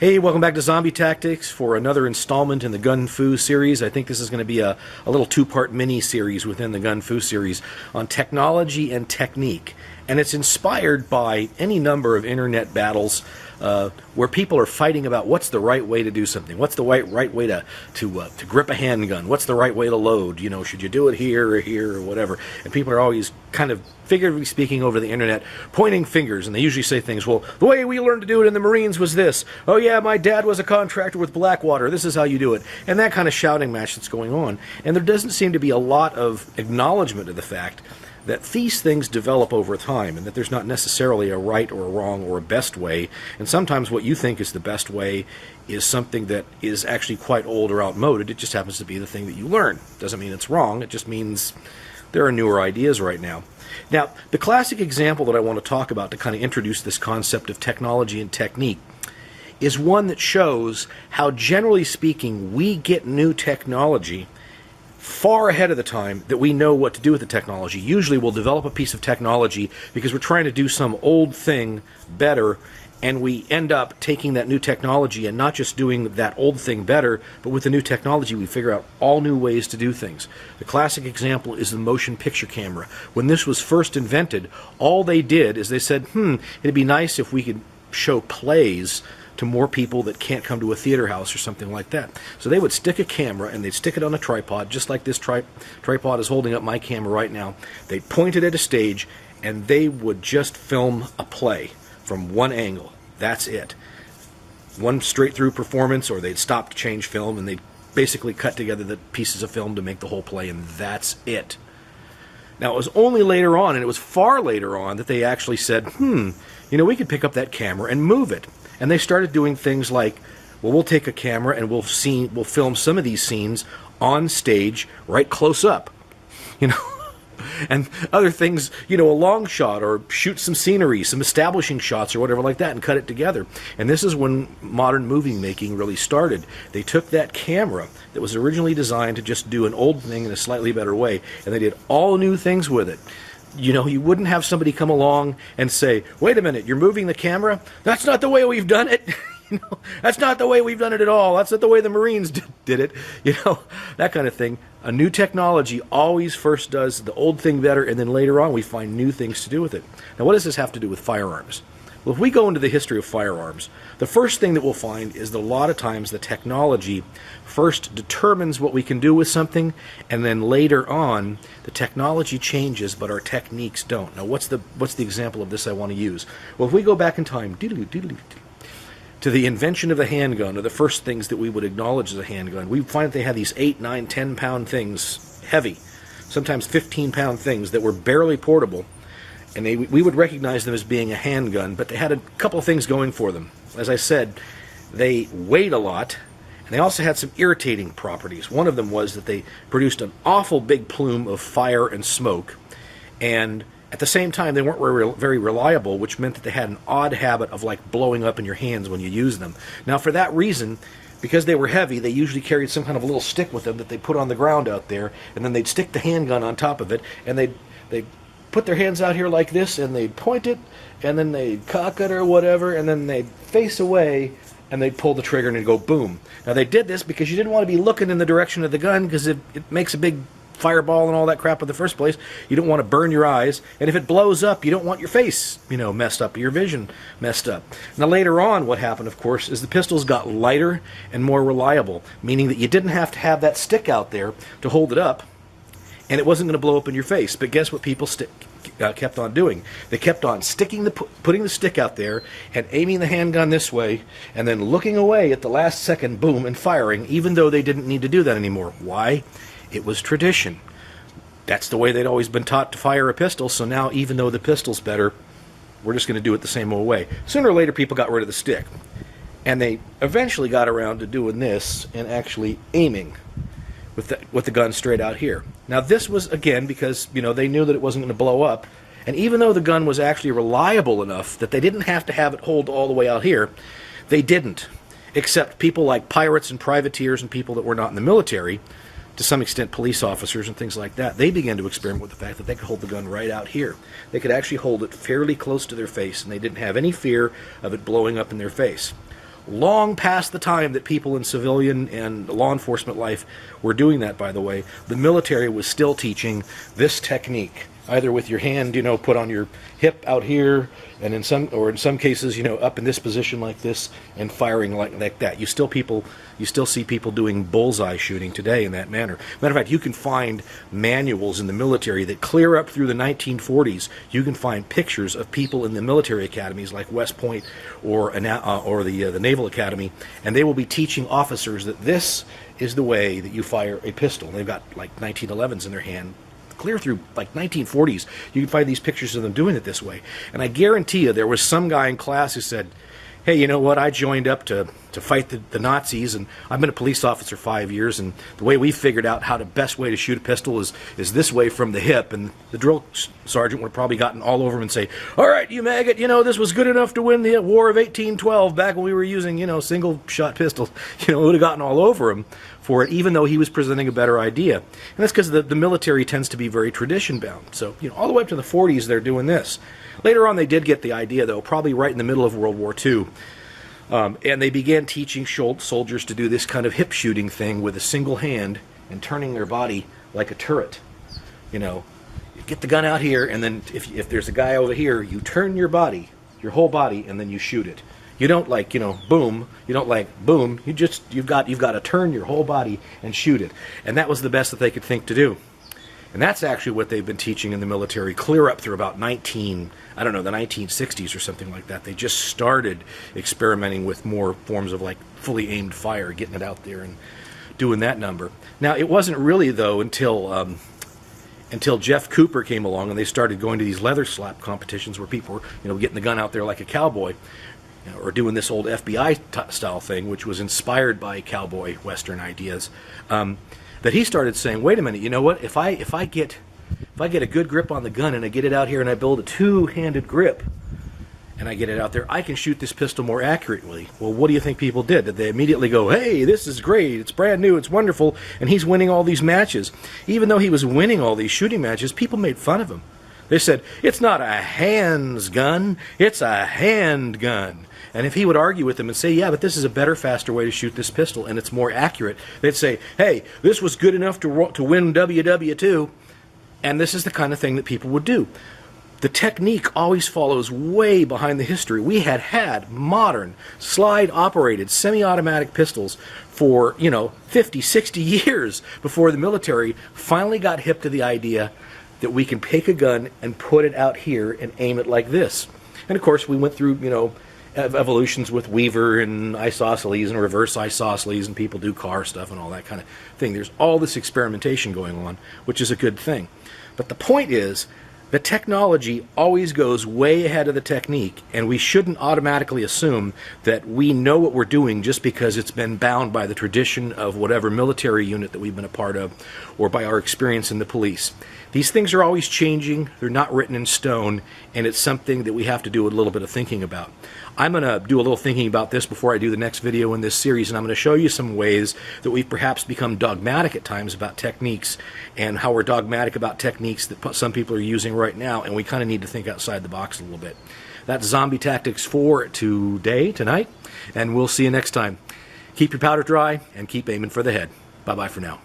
Hey, welcome back to Zombie Tactics for another installment in the GunFu series. I think this is going to be a little two-part mini-series within the GunFu series on technology and technique. And it's inspired by any number of internet battles where people are fighting about what's the right way to do something. What's the right way to grip a handgun? What's the right way to load? You know, should you do it here or whatever? And people are always kind of, figuratively speaking, over the internet, pointing fingers. And they usually say things, well, the way we learned to do it in the Marines was this. Oh yeah, my dad was a contractor with Blackwater. This is how you do it. And that kind of shouting match that's going on. And there doesn't seem to be a lot of acknowledgement of the fact that these things develop over time and that there's not necessarily a right or a wrong or a best way. And sometimes what you think is the best way is something that is actually quite old or outmoded. It just happens to be the thing that you learn. Doesn't mean it's wrong. It just means there are newer ideas right now. Now, the classic example that I want to talk about to kind of introduce this concept of technology and technique is one that shows how, generally speaking, we get new technology far ahead of the time that we know what to do with the technology. Usually we'll develop a piece of technology because we're trying to do some old thing better, and we end up taking that new technology and not just doing that old thing better, but with the new technology we figure out all new ways to do things. The classic example is the motion picture camera. When this was first invented, all they did is they said, it'd be nice if we could show plays to more people that can't come to a theater house or something like that. So they would stick a camera and they'd stick it on a tripod, just like this tripod is holding up my camera right now. They'd point it at a stage and they would just film a play from one angle. That's it. One straight through performance, or they'd stop to change film and they'd basically cut together the pieces of film to make the whole play, and that's it. Now, it was only later on, and it was far later on, that they actually said, we could pick up that camera and move it. And they started doing things like, well, we'll take a camera and we'll film some of these scenes on stage right close up, and other things, a long shot, or shoot some scenery, some establishing shots or whatever like that, and cut it together. And this is when modern movie making really started. They took that camera that was originally designed to just do an old thing in a slightly better way, and they did all new things with it. You wouldn't have somebody come along and say, wait a minute, you're moving the camera? That's not the way we've done it. That's not the way we've done it at all. That's not the way the Marines did it. That kind of thing. A new technology always first does the old thing better, and then later on we find new things to do with it. Now, what does this have to do with firearms? Well, if we go into the history of firearms, the first thing that we'll find is that a lot of times the technology first determines what we can do with something, and then later on the technology changes, but our techniques don't. Now, what's the example of this I want to use? Well, if we go back in time to the invention of the handgun, or the first things that we would acknowledge as a handgun, we find that they had these 8, 9, 10-pound things, heavy, sometimes 15-pound things that were barely portable. And we would recognize them as being a handgun, but they had a couple of things going for them. As I said, they weighed a lot, and they also had some irritating properties. One of them was that they produced an awful big plume of fire and smoke, and at the same time they weren't very reliable, which meant that they had an odd habit of blowing up in your hands when you use them. Now, for that reason, because they were heavy, they usually carried some kind of a little stick with them that they put on the ground out there, and then they'd stick the handgun on top of it, and they'd put their hands out here like this, and they'd point it, and then they'd cock it or whatever, and then they'd face away, and they'd pull the trigger, and it'd go boom. Now, they did this because you didn't want to be looking in the direction of the gun, because it makes a big fireball and all that crap in the first place. You don't want to burn your eyes, and if it blows up, you don't want your face, messed up, your vision messed up. Now, later on, what happened, of course, is the pistols got lighter and more reliable, meaning that you didn't have to have that stick out there to hold it up, and it wasn't going to blow up in your face. But guess what people kept on doing? They kept on putting the stick out there and aiming the handgun this way, and then looking away at the last second, boom, and firing, even though they didn't need to do that anymore. Why? It was tradition. That's the way they'd always been taught to fire a pistol, so now, even though the pistol's better, we're just going to do it the same old way. Sooner or later, people got rid of the stick. And they eventually got around to doing this and actually aiming with the gun straight out here. Now, this was, again, because, they knew that it wasn't going to blow up. And even though the gun was actually reliable enough that they didn't have to have it hold all the way out here, they didn't. Except people like pirates and privateers and people that were not in the military, to some extent police officers and things like that, they began to experiment with the fact that they could hold the gun right out here. They could actually hold it fairly close to their face, and they didn't have any fear of it blowing up in their face. long past the time that people in civilian and law enforcement life were doing that, by the way. The military was still teaching this technique, either with your hand, put on your hip out here, and in some cases, up in this position like this, and firing like that. You still see people doing bullseye shooting today in that manner. Matter of fact, you can find manuals in the military that clear up through the 1940s. You can find pictures of people in the military academies like West Point or the Naval Academy, and they will be teaching officers that this is the way that you fire a pistol. They've got like 1911s in their hand. Clear through like 1940s, you can find these pictures of them doing it this way. And I guarantee you there was some guy in class who said, hey, you know what, I joined up to fight the Nazis, and I've been a police officer 5 years, and the way we figured out how the best way to shoot a pistol is this way from the hip. And the drill sergeant would have probably gotten all over him and say, all right, you maggot, this was good enough to win the War of 1812 back when we were using, single-shot pistols. Would have gotten all over him for it, even though he was presenting a better idea. And that's because the military tends to be very tradition-bound. So, all the way up to the 40s, they're doing this. Later on, they did get the idea, though, probably right in the middle of World War II. And they began teaching soldiers to do this kind of hip shooting thing with a single hand and turning their body like a turret. You get the gun out here, and then if there's a guy over here, you turn your whole body, and then you shoot it. You don't boom. You don't boom. You've got to turn your whole body and shoot it. And that was the best that they could think to do. And that's actually what they've been teaching in the military clear up through about the 1960s or something like that. They just started experimenting with more forms of fully aimed fire, getting it out there and doing that number. Now, it wasn't really, though, until Jeff Cooper came along and they started going to these leather slap competitions where people were, getting the gun out there like a cowboy, or doing this old FBI style thing, which was inspired by cowboy Western ideas. That he started saying, wait a minute, you know what? If I get a good grip on the gun and I get it out here and I build a two-handed grip and I get it out there, I can shoot this pistol more accurately. Well, what do you think people did? Did they immediately go, hey, this is great, it's brand new, it's wonderful, and he's winning all these matches? Even though he was winning all these shooting matches, people made fun of him. They said, it's not a hands gun, it's a hand gun. And if he would argue with them and say, yeah, but this is a better, faster way to shoot this pistol, and it's more accurate, they'd say, hey, this was good enough to win WW2, and this is the kind of thing that people would do. The technique always follows way behind the history. We had modern, slide-operated, semi-automatic pistols for, 50, 60 years before the military finally got hip to the idea that we can take a gun and put it out here and aim it like this. And, of course, we went through, evolutions with Weaver and isosceles and reverse isosceles, and people do car stuff and all that kind of thing. There's all this experimentation going on, which is a good thing. But the point is, the technology always goes way ahead of the technique, and we shouldn't automatically assume that we know what we're doing just because it's been bound by the tradition of whatever military unit that we've been a part of, or by our experience in the police. These things are always changing, they're not written in stone, and it's something that we have to do a little bit of thinking about. I'm going to do a little thinking about this before I do the next video in this series, and I'm going to show you some ways that we've perhaps become dogmatic at times about techniques, and how we're dogmatic about techniques that some people are using right now, and we kind of need to think outside the box a little bit. That's Zombie Tactics for tonight, and we'll see you next time. Keep your powder dry, and keep aiming for the head. Bye-bye for now.